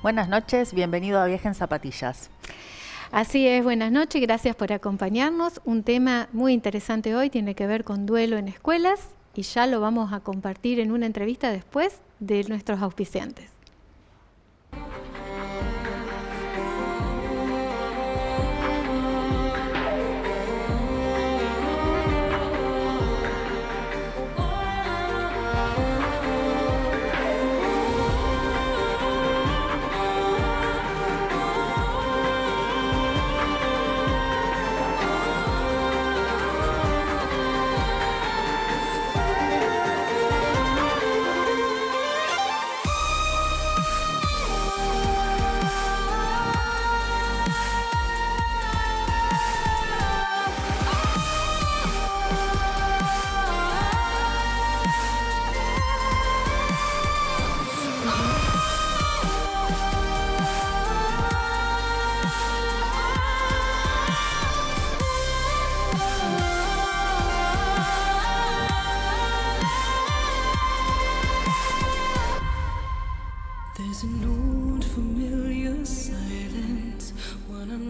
Buenas noches, bienvenido a Viaje en Zapatillas. Así es, buenas noches, gracias por acompañarnos. Un tema muy interesante hoy tiene que ver con duelo en escuelas y ya lo vamos a compartir en una entrevista después de nuestros auspiciantes.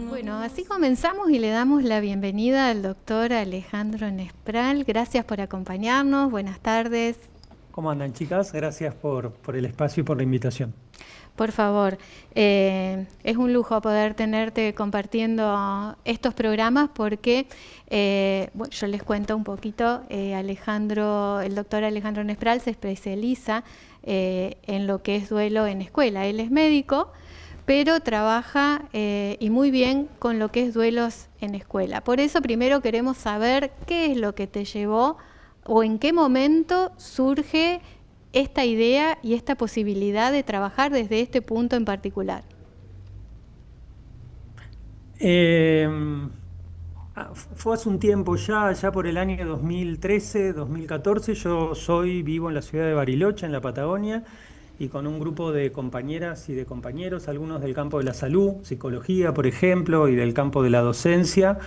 Bueno, así comenzamos y le damos la bienvenida al doctor Alejandro Nespral. Gracias por acompañarnos, buenas tardes. ¿Cómo andan, chicas? Gracias por el espacio y por la invitación. Por favor, es un lujo poder tenerte compartiendo estos programas porque, bueno, yo les cuento un poquito, el doctor Alejandro Nespral se especializa en lo que es duelo en escuela. Él es médico, pero trabaja y muy bien con lo que es duelos en escuela. Por eso primero queremos saber qué es lo que te llevó o en qué momento surge esta idea y esta posibilidad de trabajar desde este punto en particular. Fue hace un tiempo ya por el año 2013, 2014. Yo vivo en la ciudad de Bariloche, en la Patagonia, y con un grupo de compañeras y de compañeros, algunos del campo de la salud, psicología, por ejemplo, y del campo de la docencia.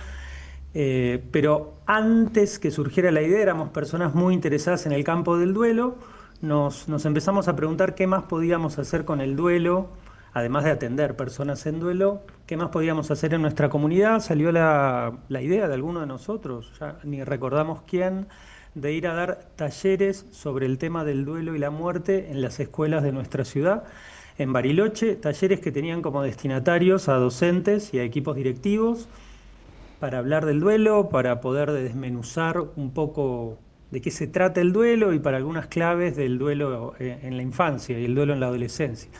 Pero antes que surgiera la idea, éramos personas muy interesadas en el campo del duelo. Nos empezamos a preguntar qué más podíamos hacer con el duelo, además de atender personas en duelo, qué más podíamos hacer en nuestra comunidad. Salió la idea de alguno de nosotros, ya ni recordamos quién, de ir a dar talleres sobre el tema del duelo y la muerte en las escuelas de nuestra ciudad, en Bariloche, talleres que tenían como destinatarios a docentes y a equipos directivos para hablar del duelo, para poder desmenuzar un poco de qué se trata el duelo y para algunas claves del duelo en la infancia y el duelo en la adolescencia.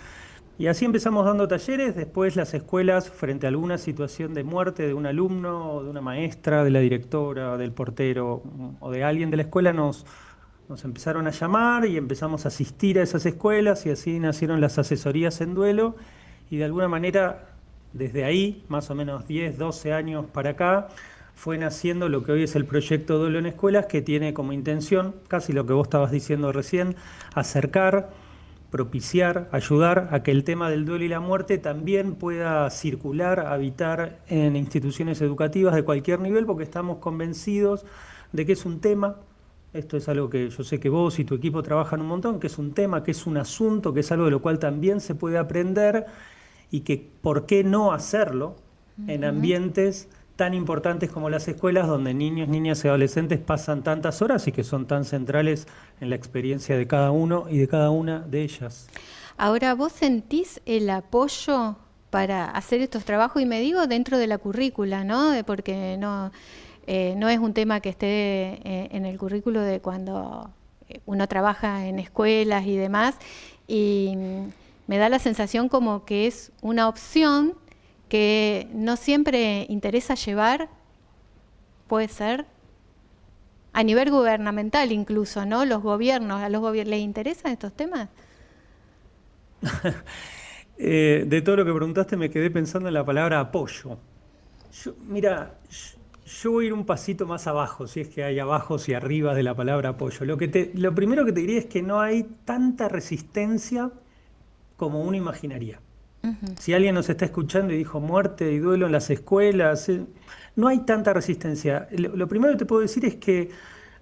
Y así empezamos dando talleres. Después las escuelas, frente a alguna situación de muerte de un alumno, o de una maestra, de la directora, del portero o de alguien de la escuela, nos empezaron a llamar y empezamos a asistir a esas escuelas, y así nacieron las asesorías en duelo. Y de alguna manera, desde ahí, más o menos 10, 12 años para acá, fue naciendo lo que hoy es el proyecto Duelo en Escuelas, que tiene como intención, casi lo que vos estabas diciendo recién, acercar, propiciar, ayudar a que el tema del duelo y la muerte también pueda circular, habitar en instituciones educativas de cualquier nivel, porque estamos convencidos de que es un tema. Esto es algo que yo sé que vos y tu equipo trabajan un montón, que es un tema, que es un asunto, que es algo de lo cual también se puede aprender, y que por qué no hacerlo en ambientes tan importantes como las escuelas, donde niños, niñas y adolescentes pasan tantas horas y que son tan centrales en la experiencia de cada uno y de cada una de ellas. Ahora, ¿vos sentís el apoyo para hacer estos trabajos? Y me digo dentro de la currícula, ¿no? Porque no es un tema que esté en el currículo de cuando uno trabaja en escuelas y demás, y me da la sensación como que es una opción que no siempre interesa llevar, puede ser, a nivel gubernamental incluso, ¿no? Los gobiernos, ¿a los gobiernos les interesan estos temas? De todo lo que preguntaste me quedé pensando en la palabra apoyo. Mira, yo voy a ir un pasito más abajo, si es que hay abajos y arribas de la palabra apoyo. Lo primero que te diría es que no hay tanta resistencia como uno imaginaría. Si alguien nos está escuchando y dijo muerte y duelo en las escuelas, no hay tanta resistencia. Lo primero que te puedo decir es que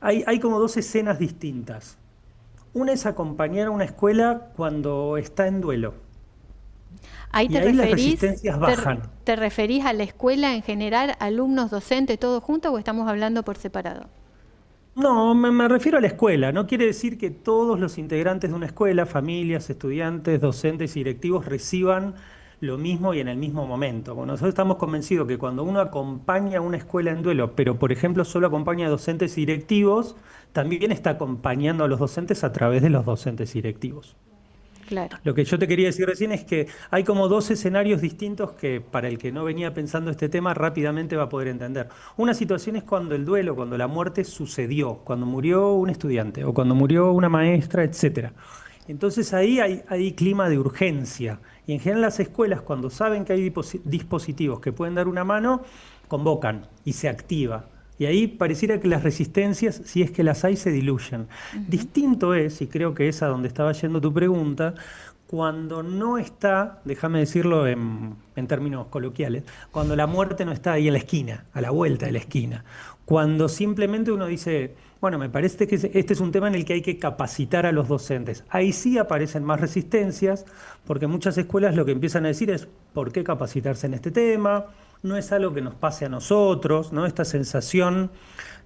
hay como dos escenas distintas. Una es acompañar a una escuela cuando está en duelo. Ahí Y ahí las resistencias bajan. te referís a la escuela en general, alumnos, docentes, todos juntos, o estamos hablando por separado? No, me refiero a la escuela. No quiere decir que todos los integrantes de una escuela, familias, estudiantes, docentes y directivos reciban lo mismo y en el mismo momento. Bueno, nosotros estamos convencidos que cuando uno acompaña a una escuela en duelo, pero por ejemplo solo acompaña a docentes y directivos, también está acompañando a los docentes a través de los docentes y directivos. Claro. Lo que yo te quería decir recién es que hay como dos escenarios distintos que para el que no venía pensando este tema rápidamente va a poder entender. Una situación es cuando el duelo, cuando la muerte sucedió, cuando murió un estudiante o cuando murió una maestra, etcétera. Entonces ahí hay clima de urgencia. Y en general las escuelas, cuando saben que hay dispositivos que pueden dar una mano, convocan y se activa. Y ahí pareciera que las resistencias, si es que las hay, se diluyen. Distinto es, y creo que es a donde estaba yendo tu pregunta, cuando no está, déjame decirlo en términos coloquiales, cuando la muerte no está ahí en la esquina, a la vuelta de la esquina. Cuando simplemente uno dice, bueno, me parece que este es un tema en el que hay que capacitar a los docentes. Ahí sí aparecen más resistencias, porque muchas escuelas lo que empiezan a decir es, ¿por qué capacitarse en este tema? No es algo que nos pase a nosotros, ¿no? Esta sensación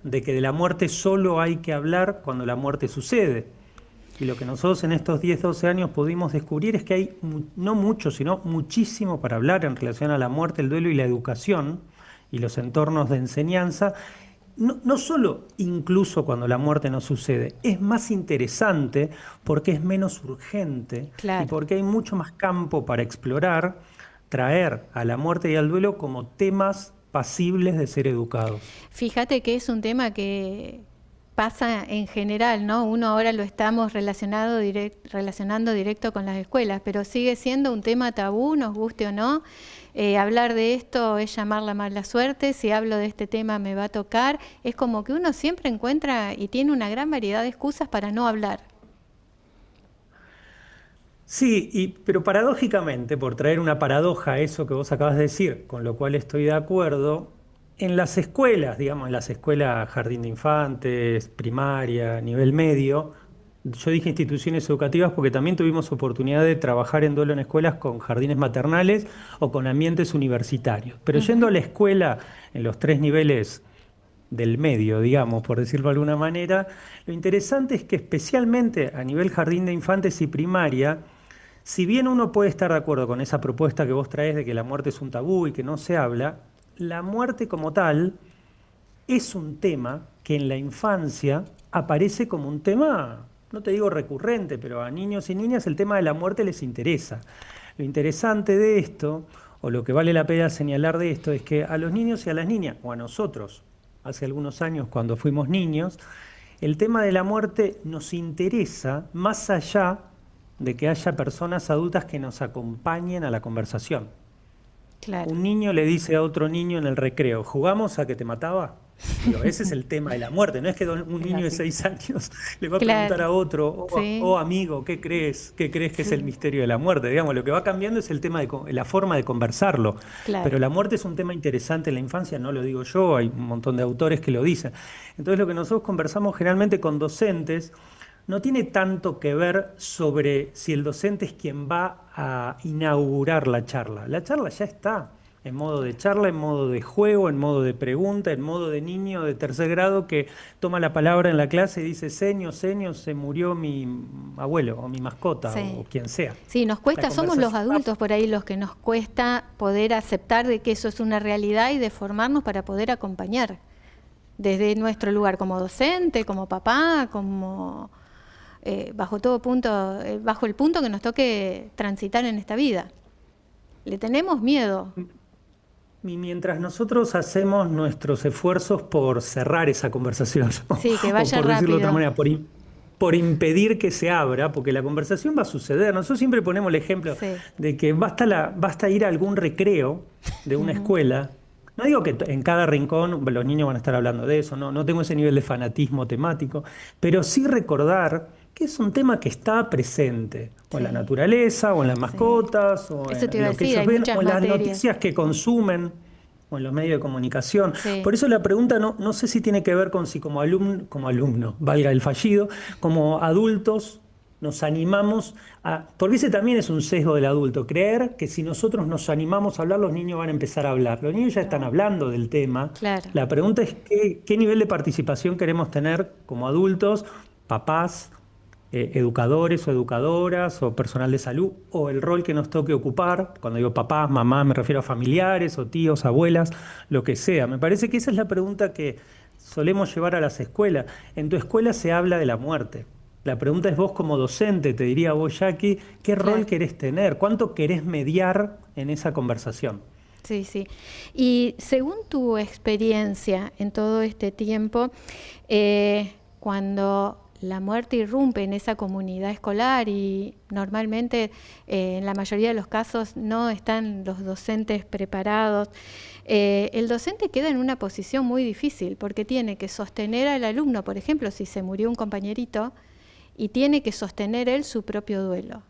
de que de la muerte solo hay que hablar cuando la muerte sucede. Y lo que nosotros en estos 10, 12 años pudimos descubrir es que hay no mucho, sino muchísimo para hablar en relación a la muerte, el duelo y la educación y los entornos de enseñanza. No solo incluso cuando la muerte no sucede, es más interesante porque es menos urgente y porque hay mucho más campo para explorar, traer a la muerte y al duelo como temas pasibles de ser educados. Fíjate que es un tema que pasa en general, ¿no? Uno ahora lo estamos relacionando directo con las escuelas, pero sigue siendo un tema tabú, nos guste o no. Hablar de esto es llamar la mala suerte, si hablo de este tema me va a tocar. Es como que uno siempre encuentra y tiene una gran variedad de excusas para no hablar. Sí, pero paradójicamente, por traer una paradoja a eso que vos acabas de decir, con lo cual estoy de acuerdo, en las escuelas, digamos, en las escuelas jardín de infantes, primaria, nivel medio, yo dije instituciones educativas porque también tuvimos oportunidad de trabajar en duelo en escuelas con jardines maternales o con ambientes universitarios. Pero yendo a la escuela en los 3 niveles del medio, digamos, por decirlo de alguna manera, lo interesante es que especialmente a nivel jardín de infantes y primaria, si bien uno puede estar de acuerdo con esa propuesta que vos traes de que la muerte es un tabú y que no se habla, la muerte como tal es un tema que en la infancia aparece como un tema, no te digo recurrente, pero a niños y niñas el tema de la muerte les interesa. Lo interesante de esto, o lo que vale la pena señalar de esto, es que a los niños y a las niñas, o a nosotros, hace algunos años cuando fuimos niños, el tema de la muerte nos interesa más allá de que haya personas adultas que nos acompañen a la conversación. Claro. Un niño le dice a otro niño en el recreo, ¿jugamos a que te mataba? Digo, ese es el tema de la muerte, no es que un niño de 6 años le va a preguntar a otro, oh amigo, ¿qué crees? ¿Qué crees que es el misterio de la muerte? Digamos, lo que va cambiando es el tema de la forma de conversarlo. Claro. Pero la muerte es un tema interesante en la infancia, no lo digo yo, hay un montón de autores que lo dicen. Entonces lo que nosotros conversamos generalmente con docentes no tiene tanto que ver sobre si el docente es quien va a inaugurar la charla. La charla ya está. En modo de charla, en modo de juego, en modo de pregunta, en modo de niño de 3er grado que toma la palabra en la clase y dice, seño, se murió mi abuelo o mi mascota o quien sea. Sí, nos cuesta, somos los adultos por ahí los que nos cuesta poder aceptar de que eso es una realidad y de formarnos para poder acompañar desde nuestro lugar como docente, como papá, como bajo todo punto, bajo el punto que nos toque transitar en esta vida. Le tenemos miedo. Y mientras nosotros hacemos nuestros esfuerzos por cerrar esa conversación, sí, que vaya o por decirlo de otra rápido. manera, por impedir que se abra, porque la conversación va a suceder. Nosotros siempre ponemos el ejemplo de que basta ir a algún recreo de una escuela. No digo que en cada rincón los niños van a estar hablando de eso, no tengo ese nivel de fanatismo temático, pero sí recordar que es un tema que está presente, o en la naturaleza, o en las mascotas, o en lo que ellos ven, o en las noticias que consumen, o en los medios de comunicación. Por eso la pregunta no sé si tiene que ver con si como alumno, valga el fallido, como adultos nos animamos a... Porque ese también es un sesgo del adulto, creer que si nosotros nos animamos a hablar, los niños van a empezar a hablar. Los niños ya están hablando del tema. Claro. La pregunta es qué nivel de participación queremos tener como adultos, papás, educadores o educadoras o personal de salud, o el rol que nos toque ocupar. Cuando digo papás, mamás, me refiero a familiares o tíos, abuelas, lo que sea. Me parece que esa es la pregunta que solemos llevar a las escuelas. En tu escuela se habla de la muerte. La pregunta es vos como docente, te diría vos, Jackie, ¿qué rol Claro. querés tener? ¿Cuánto querés mediar en esa conversación? Sí, sí. Y según tu experiencia en todo este tiempo, cuando la muerte irrumpe en esa comunidad escolar y normalmente en la mayoría de los casos no están los docentes preparados, el docente queda en una posición muy difícil porque tiene que sostener al alumno, por ejemplo, si se murió un compañerito, y tiene que sostener él su propio duelo.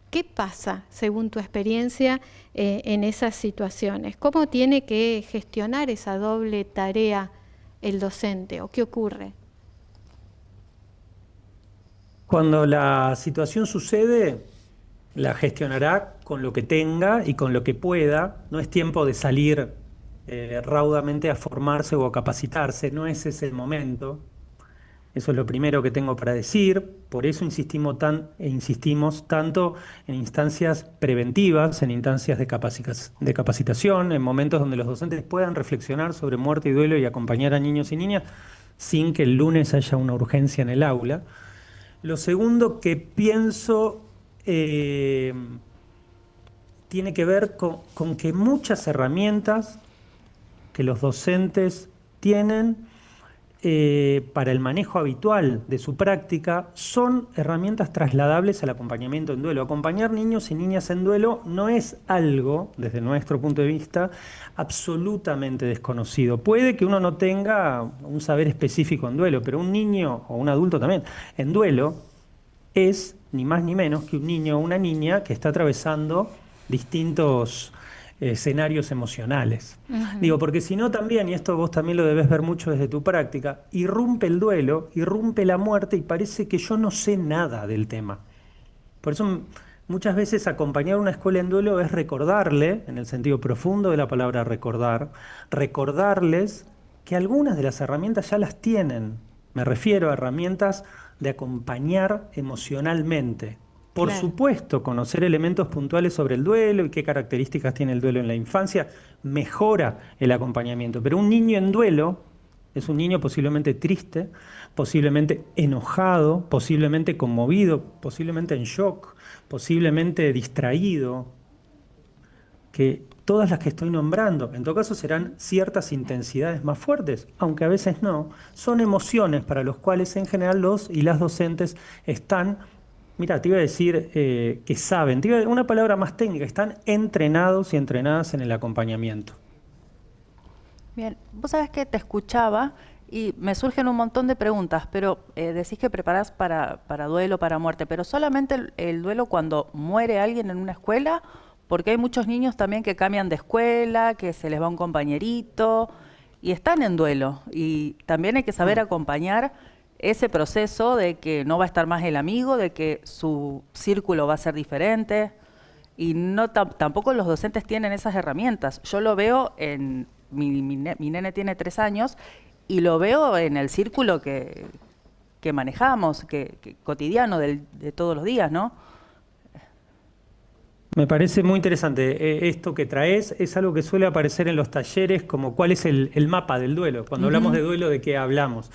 ¿Qué pasa, según tu experiencia, en esas situaciones? ¿Cómo tiene que gestionar esa doble tarea el docente o qué ocurre? Cuando la situación sucede, la gestionará con lo que tenga y con lo que pueda. No es tiempo de salir raudamente a formarse o a capacitarse, no es ese el momento. Eso es lo primero que tengo para decir. Por eso insistimos tanto en instancias preventivas, en instancias de capacitación, en momentos donde los docentes puedan reflexionar sobre muerte y duelo y acompañar a niños y niñas sin que el lunes haya una urgencia en el aula. Lo segundo que pienso tiene que ver con que muchas herramientas que los docentes tienen para el manejo habitual de su práctica son herramientas trasladables al acompañamiento en duelo. Acompañar niños y niñas en duelo no es algo, desde nuestro punto de vista, absolutamente desconocido. Puede que uno no tenga un saber específico en duelo, pero un niño o un adulto también en duelo es ni más ni menos que un niño o una niña que está atravesando distintos escenarios emocionales. Digo, porque si no también, y esto vos también lo debes ver mucho desde tu práctica, irrumpe el duelo, irrumpe la muerte y parece que yo no sé nada del tema. Por eso muchas veces acompañar a una escuela en duelo es recordarle, en el sentido profundo de la palabra recordar, recordarles que algunas de las herramientas ya las tienen. Me refiero a herramientas de acompañar emocionalmente. Por Claro. supuesto, conocer elementos puntuales sobre el duelo y qué características tiene el duelo en la infancia mejora el acompañamiento. Pero un niño en duelo es un niño posiblemente triste, posiblemente enojado, posiblemente conmovido, posiblemente en shock, posiblemente distraído, que todas las que estoy nombrando, en todo caso serán ciertas intensidades más fuertes, aunque a veces no, son emociones para las cuales en general los y las docentes están. Mira, te iba a decir que saben, una palabra más técnica, están entrenados y entrenadas en el acompañamiento. Bien, vos sabés que te escuchaba y me surgen un montón de preguntas, pero decís que preparás para duelo, para muerte, pero solamente el duelo cuando muere alguien en una escuela, porque hay muchos niños también que cambian de escuela, que se les va un compañerito y están en duelo. Y también hay que saber acompañar ese proceso de que no va a estar más el amigo, de que su círculo va a ser diferente. Y no tampoco los docentes tienen esas herramientas. Yo lo veo en... Mi nene tiene 3 años y lo veo en el círculo que manejamos, que cotidiano de todos los días, ¿no? Me parece muy interesante esto que traes, es algo que suele aparecer en los talleres como cuál es el mapa del duelo. Cuando hablamos de duelo, ¿de qué hablamos?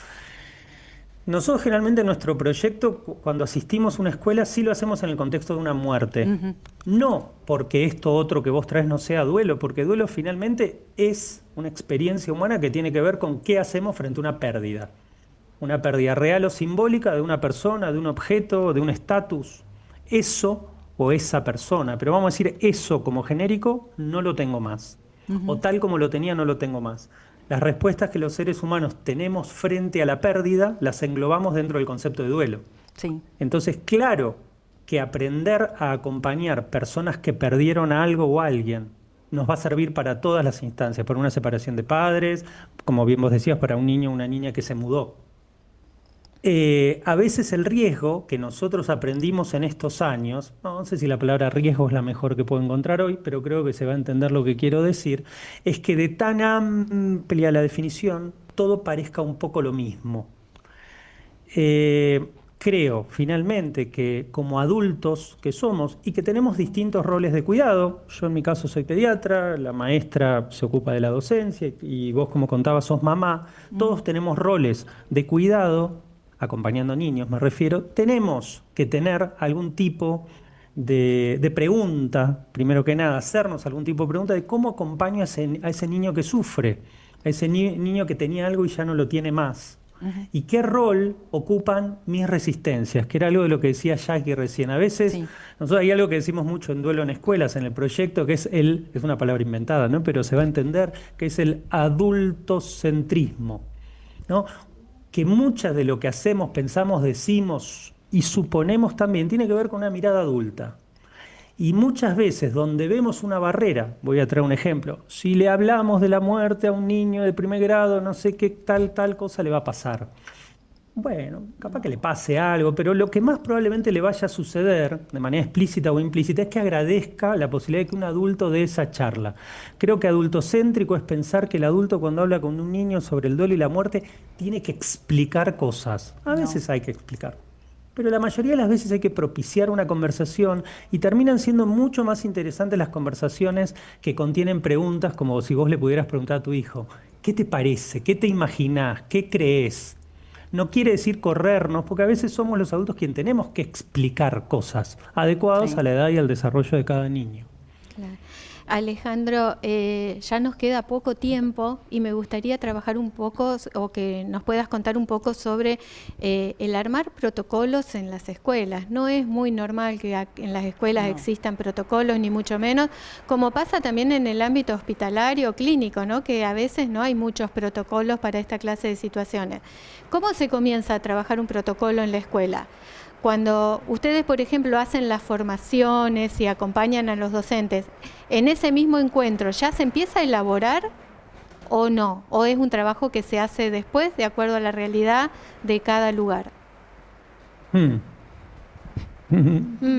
Nosotros generalmente en nuestro proyecto, cuando asistimos a una escuela, sí lo hacemos en el contexto de una muerte. No porque esto otro que vos traes no sea duelo, porque duelo finalmente es una experiencia humana que tiene que ver con qué hacemos frente a una pérdida. Una pérdida real o simbólica de una persona, de un objeto, de un estatus. Eso o esa persona, pero vamos a decir eso como genérico, no lo tengo más. O tal como lo tenía, no lo tengo más. Las respuestas que los seres humanos tenemos frente a la pérdida las englobamos dentro del concepto de duelo. Sí. Entonces, claro que aprender a acompañar personas que perdieron a algo o a alguien nos va a servir para todas las instancias, para una separación de padres, como bien vos decías, para un niño o una niña que se mudó. A veces el riesgo que nosotros aprendimos en estos años, no sé si la palabra riesgo es la mejor que puedo encontrar hoy, pero creo que se va a entender lo que quiero decir, es que de tan amplia la definición, todo parezca un poco lo mismo. Creo finalmente que como adultos que somos y que tenemos distintos roles de cuidado, yo en mi caso soy pediatra, la maestra se ocupa de la docencia y vos como contabas sos mamá, todos tenemos roles de cuidado, acompañando niños me refiero, tenemos que tener algún tipo de pregunta, primero que nada, hacernos algún tipo de pregunta de cómo acompaño a ese niño que sufre, a ese niño que tenía algo y ya no lo tiene más. ¿Y qué rol ocupan mis resistencias? Que era algo de lo que decía Jackie recién. A veces, Sí. nosotros hay algo que decimos mucho en Duelo en Escuelas, en el proyecto, que es es una palabra inventada, ¿no? Pero se va a entender, que es el adultocentrismo, ¿no? Que muchas de lo que hacemos, pensamos, decimos y suponemos también tiene que ver con una mirada adulta. Y muchas veces donde vemos una barrera, voy a traer un ejemplo, si le hablamos de la muerte a un niño de primer grado, no sé qué tal cosa le va a pasar. Bueno, capaz que le pase algo, pero lo que más probablemente le vaya a suceder, de manera explícita o implícita, es que agradezca la posibilidad de que un adulto dé esa charla. Creo que adultocéntrico es pensar que el adulto cuando habla con un niño sobre el duelo y la muerte tiene que explicar cosas. A No. veces hay que explicar. Pero la mayoría de las veces hay que propiciar una conversación y terminan siendo mucho más interesantes las conversaciones que contienen preguntas como si vos le pudieras preguntar a tu hijo, ¿qué te parece? ¿Qué te imaginás? ¿Qué crees? No quiere decir corrernos, porque a veces somos los adultos quienes tenemos que explicar cosas adecuadas Sí. a la edad y al desarrollo de cada niño. Claro. Alejandro, ya nos queda poco tiempo y me gustaría trabajar un poco o que nos puedas contar un poco sobre el armar protocolos en las escuelas. No es muy normal que en las escuelas No. existan protocolos, ni mucho menos, como pasa también en el ámbito hospitalario o clínico, ¿no? Que a veces no hay muchos protocolos para esta clase de situaciones. ¿Cómo se comienza a trabajar un protocolo en la escuela? Cuando ustedes, por ejemplo, hacen las formaciones y acompañan a los docentes, ¿en ese mismo encuentro ya se empieza a elaborar o no? ¿O es un trabajo que se hace después de acuerdo a la realidad de cada lugar? Hmm.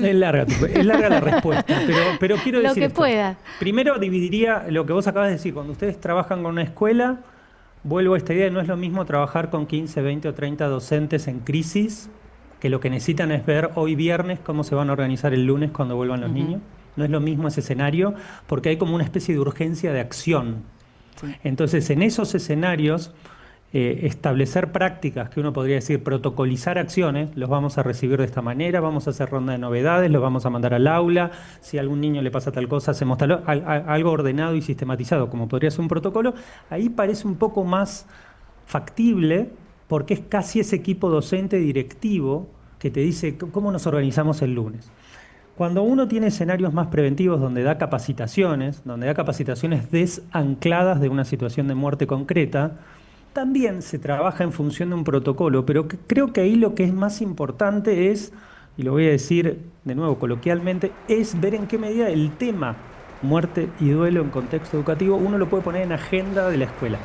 Es larga la respuesta, pero quiero Lo decir que esto. pueda. Primero dividiría lo que vos acabas de decir. Cuando ustedes trabajan con una escuela, vuelvo a esta idea, no es lo mismo trabajar con 15, 20 o 30 docentes en crisis, que lo que necesitan es ver hoy viernes cómo se van a organizar el lunes cuando vuelvan los niños. No es lo mismo ese escenario, porque hay como una especie de urgencia de acción. Sí. Entonces, en esos escenarios, establecer prácticas que uno podría decir protocolizar acciones, los vamos a recibir de esta manera, vamos a hacer ronda de novedades, los vamos a mandar al aula, si a algún niño le pasa tal cosa, hacemos algo ordenado y sistematizado, como podría ser un protocolo. Ahí parece un poco más factible, porque es casi ese equipo docente directivo que te dice cómo nos organizamos el lunes. Cuando uno tiene escenarios más preventivos donde da capacitaciones desancladas de una situación de muerte concreta, también se trabaja en función de un protocolo, pero creo que ahí lo que es más importante es, y lo voy a decir de nuevo coloquialmente, es ver en qué medida el tema muerte y duelo en contexto educativo uno lo puede poner en agenda de la escuela.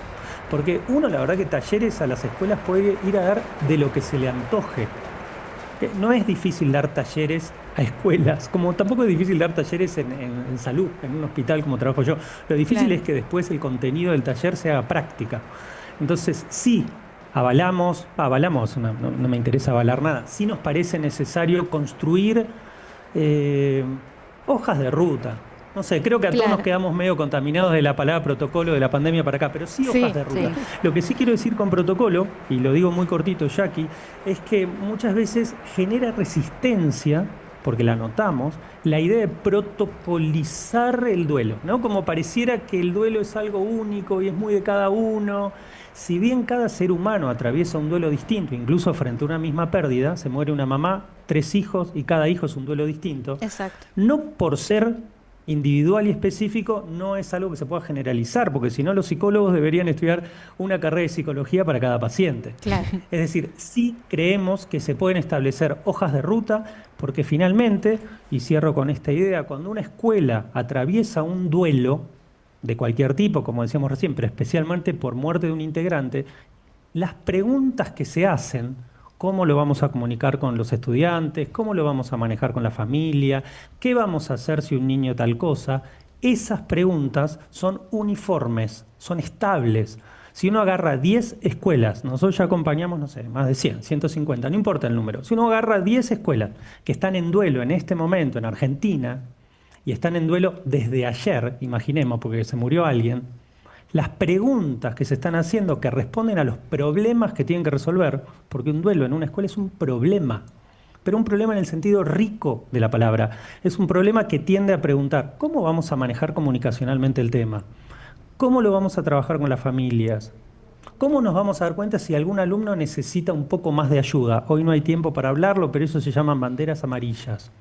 Porque uno, la verdad que talleres a las escuelas puede ir a dar de lo que se le antoje. No es difícil dar talleres a escuelas, como tampoco es difícil dar talleres en salud, en un hospital como trabajo yo. Lo difícil es que después el contenido del taller se haga práctica. Entonces, sí, avalamos, no me interesa avalar nada, sí nos parece necesario construir hojas de ruta. No sé, creo que a todos nos quedamos medio contaminados de la palabra protocolo de la pandemia para acá, pero sí hojas de ruta. Sí. Lo que sí quiero decir con protocolo, y lo digo muy cortito, Jackie, es que muchas veces genera resistencia, porque la notamos, la idea de protocolizar el duelo, ¿no? Como pareciera que el duelo es algo único y es muy de cada uno. Si bien cada ser humano atraviesa un duelo distinto, incluso frente a una misma pérdida, se muere una mamá, 3 hijos y cada hijo es un duelo distinto. Exacto. No por ser individual y específico no es algo que se pueda generalizar, porque si no los psicólogos deberían estudiar una carrera de psicología para cada paciente. Claro. Es decir, sí creemos que se pueden establecer hojas de ruta, porque finalmente, y cierro con esta idea, cuando una escuela atraviesa un duelo de cualquier tipo, como decíamos recién, pero especialmente por muerte de un integrante, las preguntas que se hacen ¿Cómo lo vamos a comunicar con los estudiantes? ¿Cómo lo vamos a manejar con la familia? ¿Qué vamos a hacer si un niño tal cosa? Esas preguntas son uniformes, son estables. Si uno agarra 10 escuelas, nosotros ya acompañamos, no sé, más de 100, 150, no importa el número. Si uno agarra 10 escuelas que están en duelo en este momento en Argentina, y están en duelo desde ayer, imaginemos, porque se murió alguien, las preguntas que se están haciendo que responden a los problemas que tienen que resolver, porque un duelo en una escuela es un problema, pero un problema en el sentido rico de la palabra. Es un problema que tiende a preguntar, ¿cómo vamos a manejar comunicacionalmente el tema? ¿Cómo lo vamos a trabajar con las familias? ¿Cómo nos vamos a dar cuenta si algún alumno necesita un poco más de ayuda? Hoy no hay tiempo para hablarlo, pero eso se llaman banderas amarillas.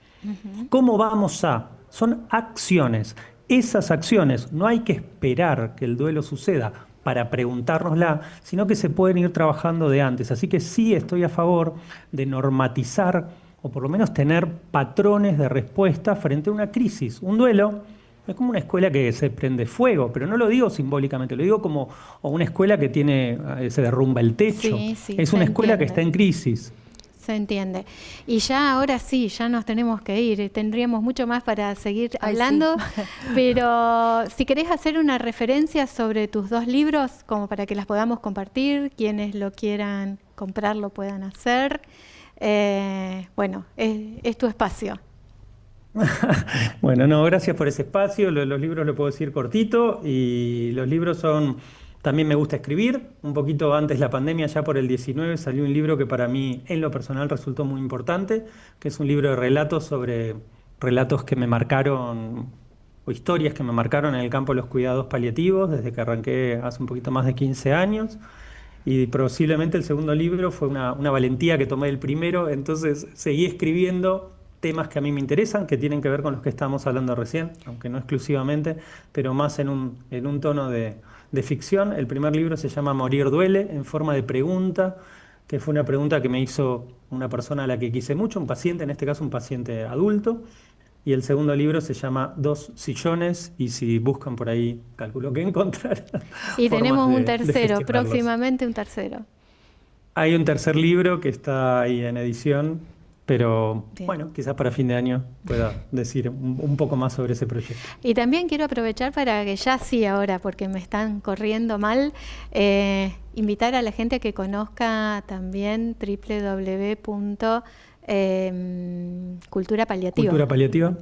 ¿Cómo vamos a? Son acciones. Esas acciones no hay que esperar que el duelo suceda para preguntárnosla, sino que se pueden ir trabajando de antes. Así que sí estoy a favor de normatizar o por lo menos tener patrones de respuesta frente a una crisis. Un duelo es como una escuela que se prende fuego, pero no lo digo simbólicamente, lo digo como una escuela que se derrumba el techo. Sí, es una escuela que está en crisis. Se entiende. Y ya ahora sí, ya nos tenemos que ir. Tendríamos mucho más para seguir hablando, sí. Pero si querés hacer una referencia sobre tus 2 libros, como para que las podamos compartir, quienes lo quieran comprar lo puedan hacer. Bueno, es tu espacio. Bueno, no, gracias por ese espacio. Los libros lo puedo decir cortito y los libros son... También me gusta escribir. Un poquito antes de la pandemia, ya por el 19, salió un libro que para mí en lo personal resultó muy importante, que es un libro de relatos sobre relatos que me marcaron, o historias que me marcaron en el campo de los cuidados paliativos, desde que arranqué hace un poquito más de 15 años. Y posiblemente el segundo libro fue una valentía que tomé del primero, entonces seguí escribiendo temas que a mí me interesan, que tienen que ver con los que estábamos hablando recién, aunque no exclusivamente, pero más en un tono de ficción. El primer libro se llama Morir duele, en forma de pregunta, que fue una pregunta que me hizo una persona a la que quise mucho, un paciente, en este caso un paciente adulto. Y el segundo libro se llama 2 sillones, y si buscan por ahí, calculo que encontrarán. Y tenemos un tercero, próximamente un tercero. Hay un tercer libro que está ahí en edición, pero bien. Bueno, quizás para fin de año pueda decir un poco más sobre ese proyecto. Y también quiero aprovechar para que ya sí ahora, porque me están corriendo mal, invitar a la gente a que conozca también www.cultura paliativa. Cultura paliativa.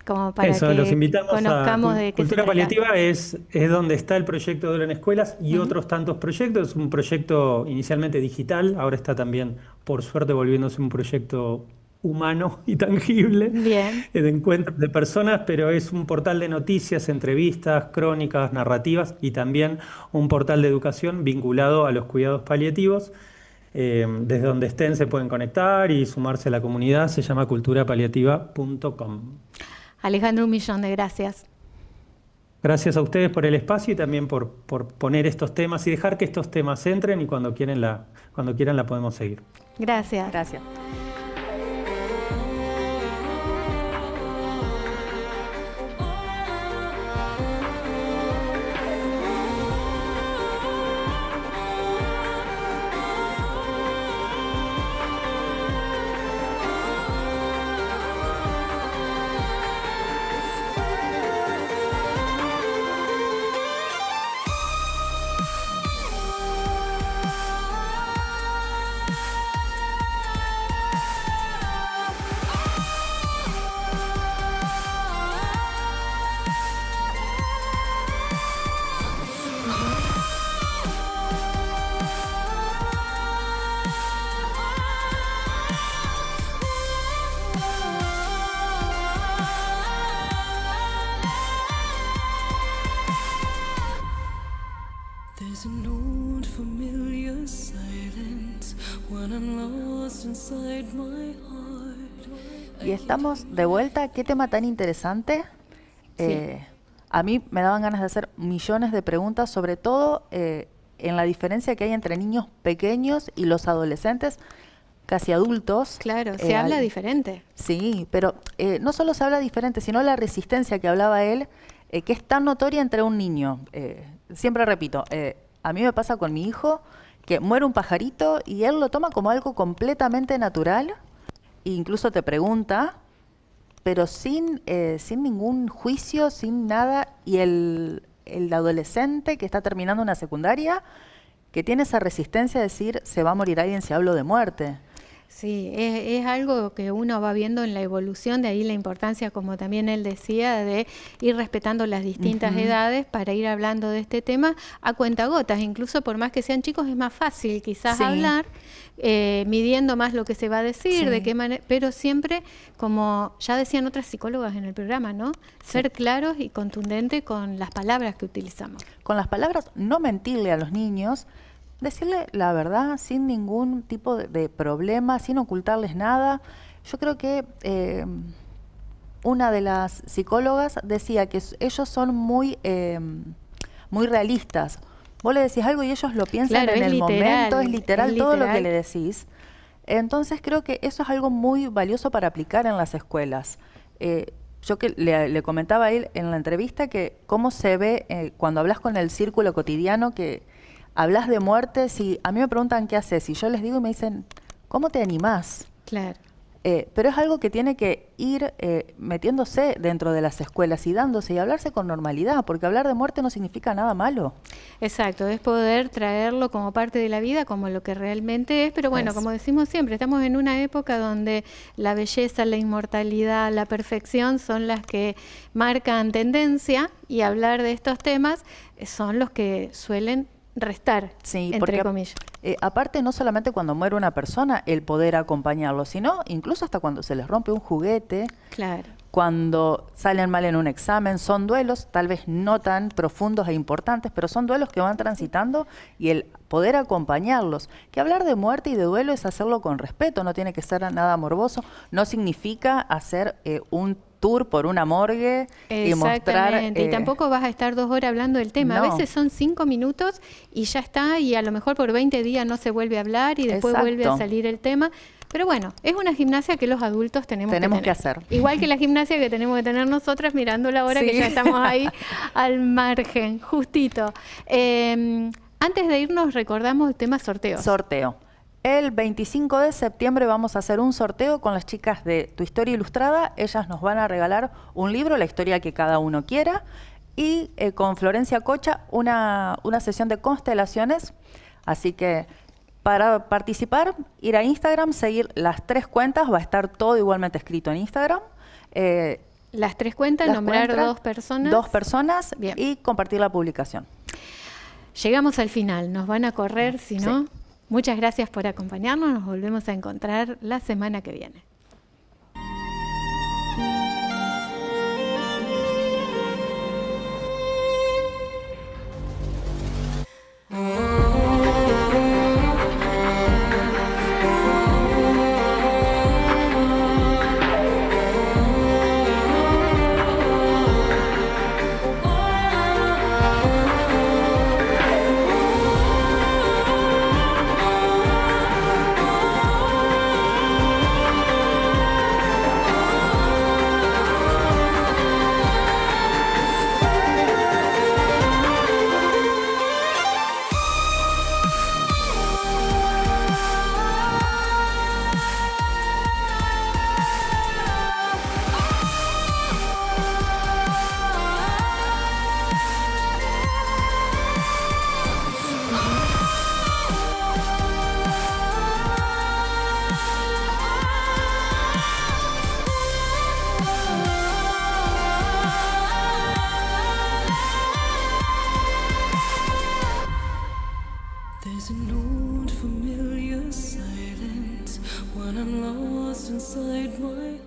Como para eso, que los invitamos conozcamos de qué Cultura se trata. Paliativa es donde está el proyecto de Duelo en Escuelas y otros tantos proyectos. Es un proyecto inicialmente digital, ahora está también, por suerte, volviéndose un proyecto humano y tangible. Bien. De encuentros de personas, pero es un portal de noticias, entrevistas, crónicas, narrativas y también un portal de educación vinculado a los cuidados paliativos. Desde donde estén se pueden conectar y sumarse a la comunidad. Se llama culturapaliativa.com. Alejandro, 1.000.000 de gracias. Gracias a ustedes por el espacio y también por poner estos temas y dejar que estos temas entren, y cuando quieran la podemos seguir. Gracias. Gracias. There's an old familiar silence when I'm lost inside my heart. Y estamos de vuelta. Qué tema tan interesante. Sí. A mí me daban ganas de hacer millones de preguntas, sobre todo en la diferencia que hay entre niños pequeños y los adolescentes, casi adultos. Claro, se habla diferente. Sí, pero no solo se habla diferente, sino la resistencia que hablaba él, que es tan notoria entre un niño. Siempre repito, a mí me pasa con mi hijo, que muere un pajarito y él lo toma como algo completamente natural e incluso te pregunta, pero sin ningún juicio, sin nada, y el adolescente que está terminando una secundaria, que tiene esa resistencia a decir, se va a morir alguien si hablo de muerte. Sí, es algo que uno va viendo en la evolución, de ahí la importancia, como también él decía, de ir respetando las distintas edades para ir hablando de este tema a cuentagotas. Incluso por más que sean chicos es más fácil quizás Sí. hablar, midiendo más lo que se va a decir, Sí. de qué manera, pero siempre, como ya decían otras psicólogas en el programa, ¿no? Ser claros y contundentes con las palabras que utilizamos. Con las palabras, no mentirle a los niños, decirle la verdad sin ningún tipo de problema, sin ocultarles nada. Yo creo que una de las psicólogas decía que ellos son muy realistas. Vos le decís algo y ellos lo piensan Claro, en es el literal, momento, es literal es todo lo que literal. le decís. Entonces creo que eso es algo muy valioso para aplicar en las escuelas. Yo que le comentaba a él en la entrevista que cómo se ve cuando hablas con el círculo cotidiano, que hablas de muerte. Si a mí me preguntan qué haces y yo les digo y me dicen, ¿cómo te animás? Claro. Pero es algo que tiene que ir metiéndose dentro de las escuelas y dándose y hablarse con normalidad, porque hablar de muerte no significa nada malo. Exacto, es poder traerlo como parte de la vida, como lo que realmente es, pero bueno, Es. como decimos siempre, estamos en una época donde la belleza, la inmortalidad, la perfección son las que marcan tendencia, y hablar de estos temas son los que suelen restar, Sí, entre porque comillas. aparte no solamente cuando muere una persona el poder acompañarlo, sino incluso hasta cuando se les rompe un juguete, Claro. cuando salen mal en un examen. Son duelos tal vez no tan profundos e importantes, pero son duelos que van transitando, y el poder acompañarlos. Que hablar de muerte y de duelo es hacerlo con respeto, no tiene que ser nada morboso, no significa hacer un tour por una morgue y mostrar... Exactamente, y tampoco vas a estar 2 horas hablando del tema, a no. veces son 5 minutos y ya está, y a lo mejor por 20 días no se vuelve a hablar y después vuelve a Exacto. salir el tema. Pero bueno, es una gimnasia que los adultos tenemos Tenemos que que tener. hacer. Igual que la gimnasia que tenemos que tener nosotras mirando la hora, Sí. que ya estamos ahí al margen, justito. Antes de irnos recordamos el tema sorteos. Sorteo. El 25 de septiembre vamos a hacer un sorteo con las chicas de Tu Historia Ilustrada. Ellas nos van a regalar un libro, la historia que cada uno quiera, y con Florencia Cocha una sesión de constelaciones. Así que para participar, ir a Instagram, seguir las 3 cuentas, va a estar todo igualmente escrito en Instagram. Las 3 cuentas, Las nombrar cuentas, 2 personas. 2 personas. Bien. Y compartir la publicación. Llegamos al final, nos van a correr, si no. Sí. Muchas gracias por acompañarnos, nos volvemos a encontrar la semana que viene. There's an old familiar silence when I'm lost inside my